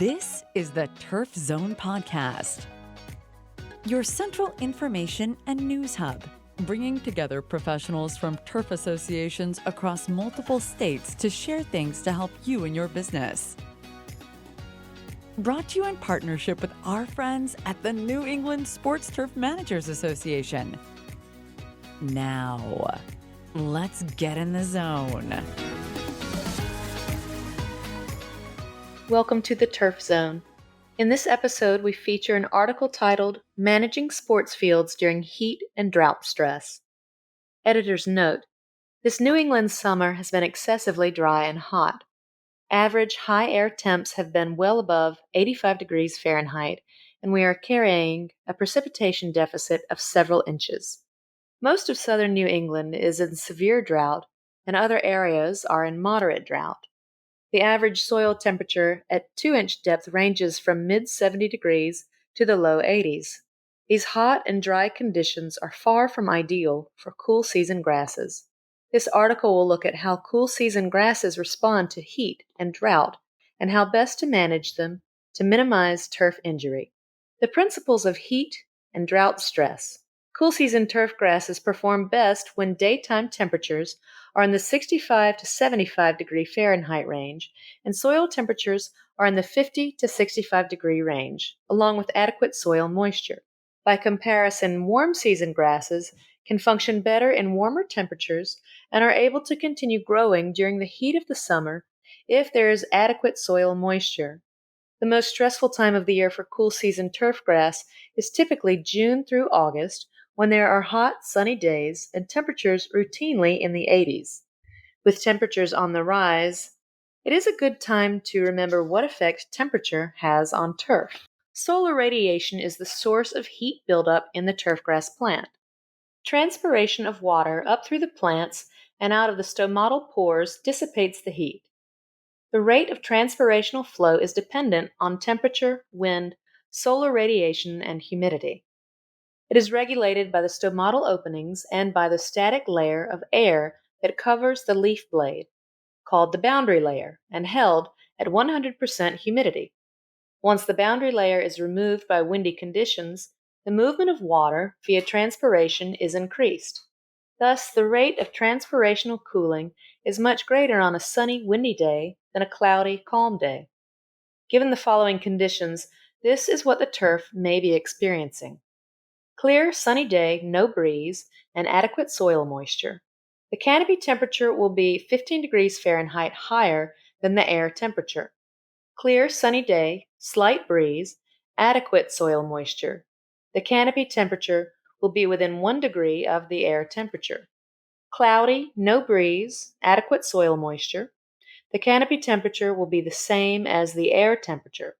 This is the Turf Zone Podcast, your central information and news hub, bringing together professionals from turf associations across multiple states to share things to help you in your business. Brought to you in partnership with our friends at the New England Sports Turf Managers Association. Now, let's get in the zone. Welcome to the Turf Zone. In this episode, we feature an article titled Managing Sports Fields During Heat and Drought Stress. Editor's note: this New England summer has been excessively dry and hot. Average high air temps have been well above 85 degrees Fahrenheit, and we are carrying a precipitation deficit of several inches. Most of southern New England is in severe drought, and other areas are in moderate drought. The average soil temperature at 2-inch depth ranges from mid-70 degrees to the low 80s. These hot and dry conditions are far from ideal for cool season grasses. This article will look at how cool season grasses respond to heat and drought and how best to manage them to minimize turf injury. The principles of heat and drought stress. Cool season turf grasses perform best when daytime temperatures are in the 65 to 75 degree Fahrenheit range, and soil temperatures are in the 50 to 65 degree range, along with adequate soil moisture. By comparison, warm season grasses can function better in warmer temperatures and are able to continue growing during the heat of the summer if there is adequate soil moisture. The most stressful time of the year for cool season turf grass is typically June through August, when there are hot, sunny days and temperatures routinely in the 80s. With temperatures on the rise, it is a good time to remember what effect temperature has on turf. Solar radiation is the source of heat buildup in the turfgrass plant. Transpiration of water up through the plants and out of the stomatal pores dissipates the heat. The rate of transpirational flow is dependent on temperature, wind, solar radiation, and humidity. It is regulated by the stomatal openings and by the static layer of air that covers the leaf blade, called the boundary layer, and held at 100% humidity. Once the boundary layer is removed by windy conditions, the movement of water via transpiration is increased. Thus, the rate of transpirational cooling is much greater on a sunny, windy day than a cloudy, calm day. Given the following conditions, this is what the turf may be experiencing. Clear, sunny day, no breeze, and adequate soil moisture. The canopy temperature will be 15 degrees Fahrenheit higher than the air temperature. Clear, sunny day, slight breeze, adequate soil moisture. The canopy temperature will be within 1 degree of the air temperature. Cloudy, no breeze, adequate soil moisture. The canopy temperature will be the same as the air temperature.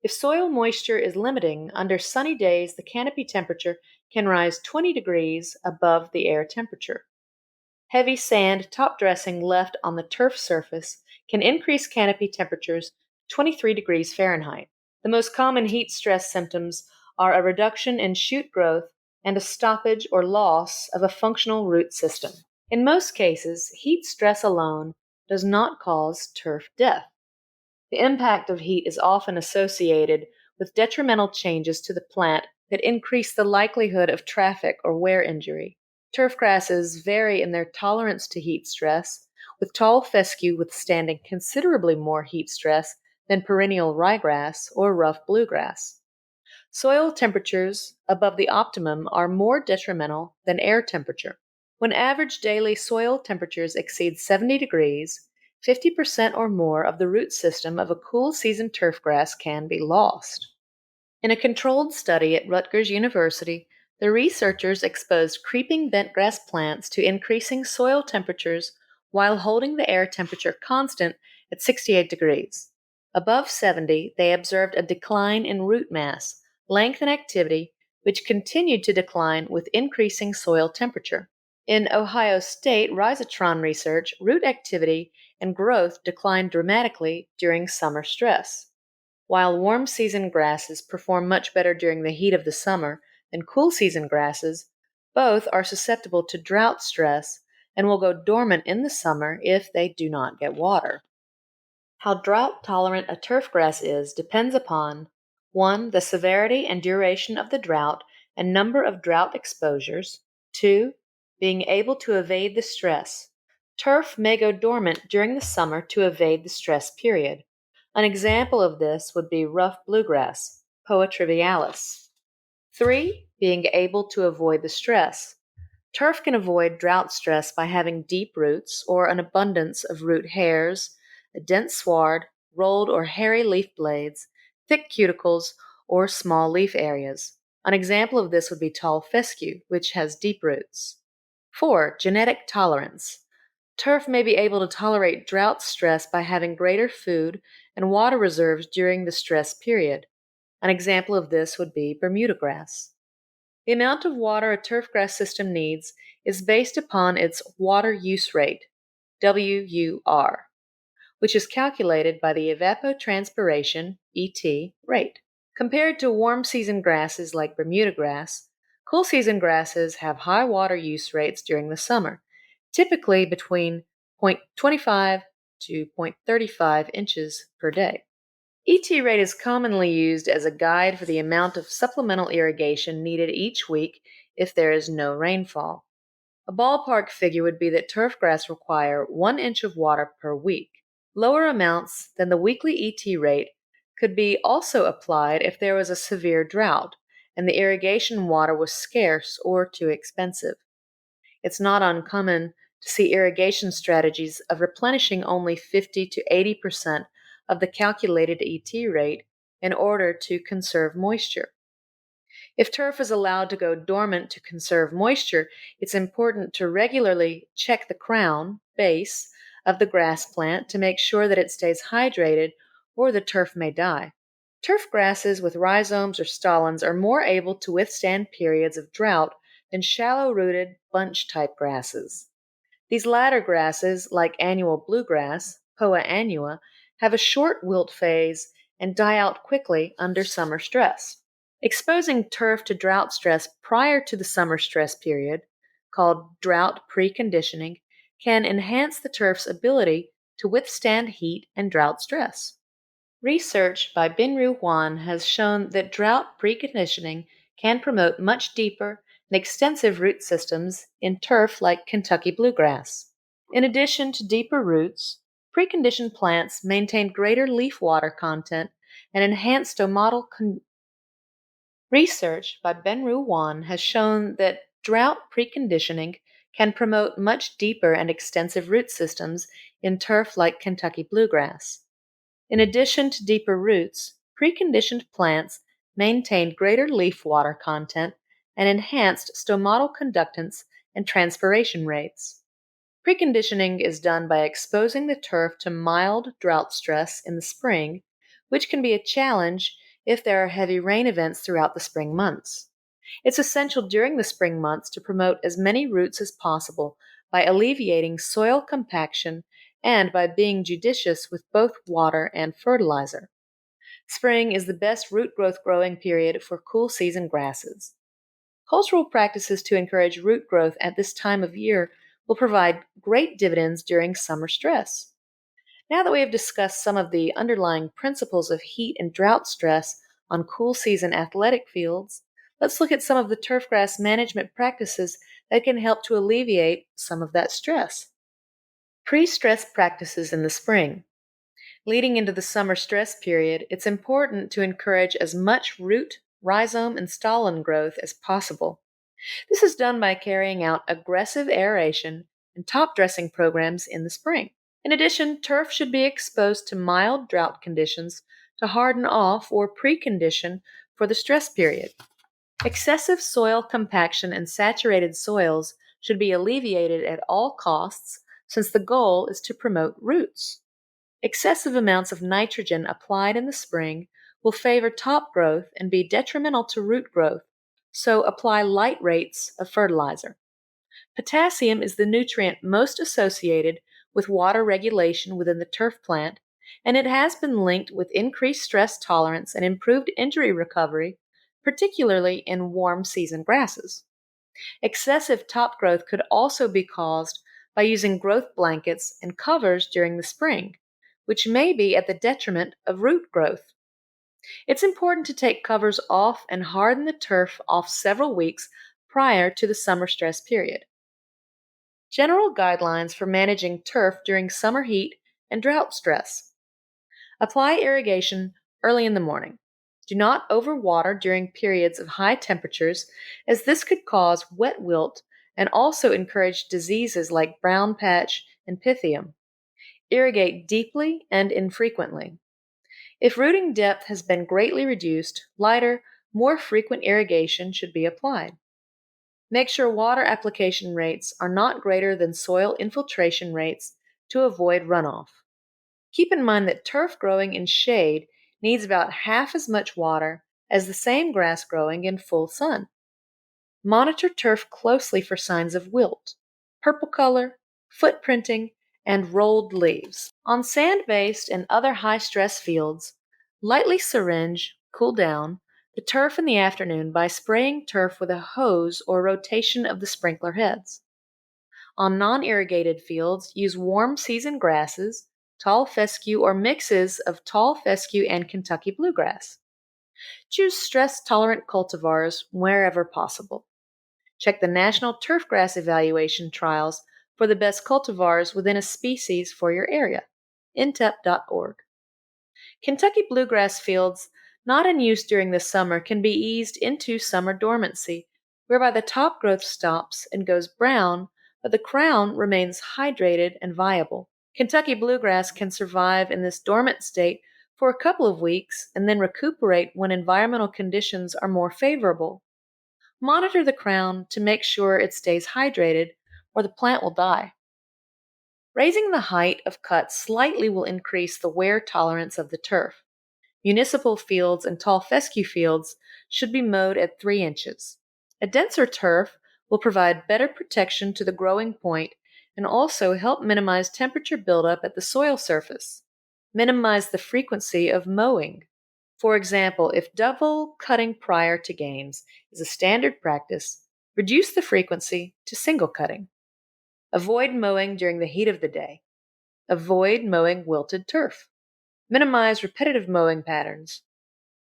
If soil moisture is limiting, under sunny days the canopy temperature can rise 20 degrees above the air temperature. Heavy sand top dressing left on the turf surface can increase canopy temperatures 23 degrees Fahrenheit. The most common heat stress symptoms are a reduction in shoot growth and a stoppage or loss of a functional root system. In most cases, heat stress alone does not cause turf death. The impact of heat is often associated with detrimental changes to the plant that increase the likelihood of traffic or wear injury. Turf grasses vary in their tolerance to heat stress, with tall fescue withstanding considerably more heat stress than perennial ryegrass or rough bluegrass. Soil temperatures above the optimum are more detrimental than air temperature. When average daily soil temperatures exceed 70 degrees, 50% or more of the root system of a cool season turfgrass can be lost. In a controlled study at Rutgers University, the researchers exposed creeping bentgrass plants to increasing soil temperatures while holding the air temperature constant at 68 degrees. Above 70, they observed a decline in root mass, length, and activity, which continued to decline with increasing soil temperature. In Ohio State rhizotron research, root activity and growth declined dramatically during summer stress. While warm season grasses perform much better during the heat of the summer than cool season grasses, both are susceptible to drought stress and will go dormant in the summer if they do not get water. How drought-tolerant a turfgrass is depends upon 1. The severity and duration of the drought and number of drought exposures. 2. Being able to evade the stress. Turf may go dormant during the summer to evade the stress period. An example of this would be rough bluegrass, Poa trivialis. 3. Being able to avoid the stress. Turf can avoid drought stress by having deep roots or an abundance of root hairs, a dense sward, rolled or hairy leaf blades, thick cuticles, or small leaf areas. An example of this would be tall fescue, which has deep roots. 4. Genetic tolerance. Turf may be able to tolerate drought stress by having greater food and water reserves during the stress period. An example of this would be Bermuda grass. The amount of water a turfgrass system needs is based upon its water use rate, WUR, which is calculated by the evapotranspiration, ET, rate. Compared to warm season grasses like Bermuda grass, cool season grasses have high water use rates during the summer, typically between 0.25 to 0.35 inches per day. ET rate is commonly used as a guide for the amount of supplemental irrigation needed each week if there is no rainfall. A ballpark figure would be that turfgrass require 1 inch of water per week. Lower amounts than the weekly ET rate could be also applied if there was a severe drought and the irrigation water was scarce or too expensive. It's not uncommon to see irrigation strategies of replenishing only 50 to 80% of the calculated ET rate in order to conserve moisture. If turf is allowed to go dormant to conserve moisture, it's important to regularly check the crown, base, of the grass plant to make sure that it stays hydrated or the turf may die. Turf grasses with rhizomes or stolons are more able to withstand periods of drought than shallow-rooted bunch-type grasses. These latter grasses, like annual bluegrass, Poa annua, have a short wilt phase and die out quickly under summer stress. Exposing turf to drought stress prior to the summer stress period, called drought preconditioning, can enhance the turf's ability to withstand heat and drought stress. Research by Binru Juan has shown that drought preconditioning can promote much deeper and extensive root systems in turf like Kentucky bluegrass. In addition to deeper roots, preconditioned plants maintain greater leaf water content and enhance stomatal Research by Benru Juan has shown that drought preconditioning can promote much deeper and extensive root systems in turf like Kentucky bluegrass. In addition to deeper roots, preconditioned plants maintain greater leaf water content and enhanced stomatal conductance and transpiration rates. Preconditioning is done by exposing the turf to mild drought stress in the spring, which can be a challenge if there are heavy rain events throughout the spring months. It's essential during the spring months to promote as many roots as possible by alleviating soil compaction and by being judicious with both water and fertilizer. Spring is the best root growth growing period for cool season grasses. Cultural practices to encourage root growth at this time of year will provide great dividends during summer stress. Now that we have discussed some of the underlying principles of heat and drought stress on cool season athletic fields, let's look at some of the turfgrass management practices that can help to alleviate some of that stress. Pre-stress practices in the spring. Leading into the summer stress period, it's important to encourage as much root, rhizome, and stolon growth as possible. This is done by carrying out aggressive aeration and top dressing programs in the spring. In addition, turf should be exposed to mild drought conditions to harden off or precondition for the stress period. Excessive soil compaction and saturated soils should be alleviated at all costs since the goal is to promote roots. Excessive amounts of nitrogen applied in the spring will favor top growth and be detrimental to root growth, so apply light rates of fertilizer. Potassium is the nutrient most associated with water regulation within the turf plant, and it has been linked with increased stress tolerance and improved injury recovery, particularly in warm season grasses. Excessive top growth could also be caused by using growth blankets and covers during the spring, which may be at the detriment of root growth. It's important to take covers off and harden the turf off several weeks prior to the summer stress period. General guidelines for managing turf during summer heat and drought stress. Apply irrigation early in the morning. Do not overwater during periods of high temperatures, as this could cause wet wilt and also encourage diseases like brown patch and pythium. Irrigate deeply and infrequently. If rooting depth has been greatly reduced, lighter, more frequent irrigation should be applied. Make sure water application rates are not greater than soil infiltration rates to avoid runoff. Keep in mind that turf growing in shade needs about half as much water as the same grass growing in full sun. Monitor turf closely for signs of wilt, purple color, footprinting, and rolled leaves. On sand-based and other high-stress fields, lightly syringe, cool down, the turf in the afternoon by spraying turf with a hose or rotation of the sprinkler heads. On non-irrigated fields, use warm season grasses, tall fescue or mixes of tall fescue and Kentucky bluegrass. Choose stress-tolerant cultivars wherever possible. Check the National Turfgrass Evaluation Trials for the best cultivars within a species for your area. intep.org. Kentucky bluegrass fields not in use during the summer can be eased into summer dormancy, whereby the top growth stops and goes brown, but the crown remains hydrated and viable. Kentucky bluegrass can survive in this dormant state for a couple of weeks and then recuperate when environmental conditions are more favorable. Monitor the crown to make sure it stays hydrated, or the plant will die. Raising the height of cuts slightly will increase the wear tolerance of the turf. Municipal fields and tall fescue fields should be mowed at 3 inches. A denser turf will provide better protection to the growing point and also help minimize temperature buildup at the soil surface. Minimize the frequency of mowing. For example, if double cutting prior to games is a standard practice, reduce the frequency to single cutting. Avoid mowing during the heat of the day. Avoid mowing wilted turf. Minimize repetitive mowing patterns.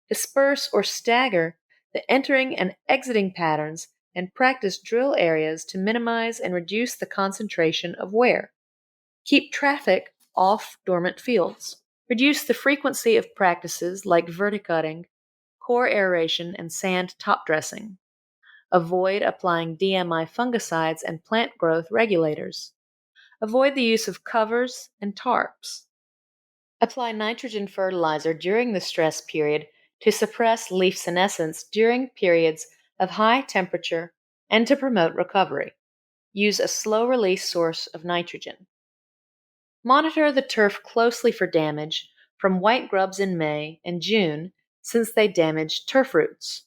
Disperse or stagger the entering and exiting patterns and practice drill areas to minimize and reduce the concentration of wear. Keep traffic off dormant fields. Reduce the frequency of practices like verticutting, core aeration, and sand top dressing. Avoid applying DMI fungicides and plant growth regulators. Avoid the use of covers and tarps. Apply nitrogen fertilizer during the stress period to suppress leaf senescence during periods of high temperature and to promote recovery. Use a slow-release source of nitrogen. Monitor the turf closely for damage from white grubs in May and June, since they damage turf roots.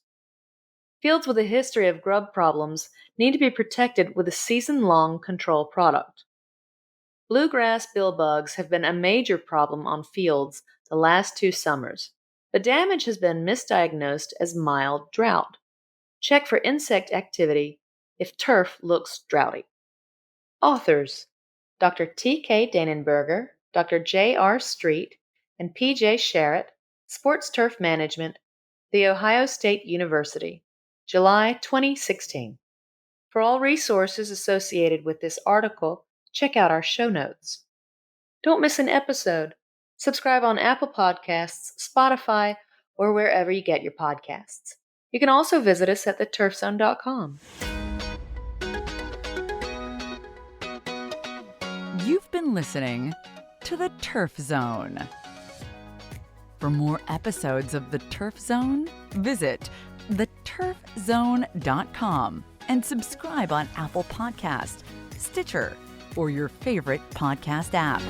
Fields with a history of grub problems need to be protected with a season-long control product. Bluegrass billbugs have been a major problem on fields the last 2 summers. The damage has been misdiagnosed as mild drought. Check for insect activity if turf looks droughty. Authors: Dr. T.K. Danneberger, Dr. J.R. Street, and P.J. Sherratt, Sports Turf Management, The Ohio State University, July 2016. For all resources associated with this article, check out our show notes. Don't miss an episode. Subscribe on Apple Podcasts, Spotify, or wherever you get your podcasts. You can also visit us at theturfzone.com. You've been listening to The Turf Zone. For more episodes of The Turf Zone, visit theturfzone.com and subscribe on Apple Podcast, Stitcher, or your favorite podcast app.